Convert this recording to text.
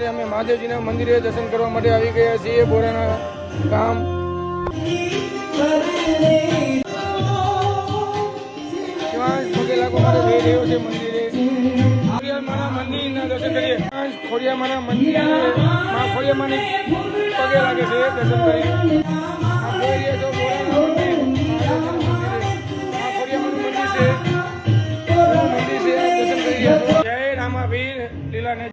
અમે મહાદેવજીના મંદિરે દર્શન કરવા માટે આવી ગયા છીએ બોરાના ગામ. પગે લાગવા માટે જઈ રહ્યો છે મંદિરે. ખોડિયારમાંના મંદિરના દર્શન કરીએ. ખોડિયારમાંના મંદિરે ખોડિયારમાંની પગે લાગે છે દર્શન કરી. આપ જોઈ રહ્યા છો બોરાના મંદિર.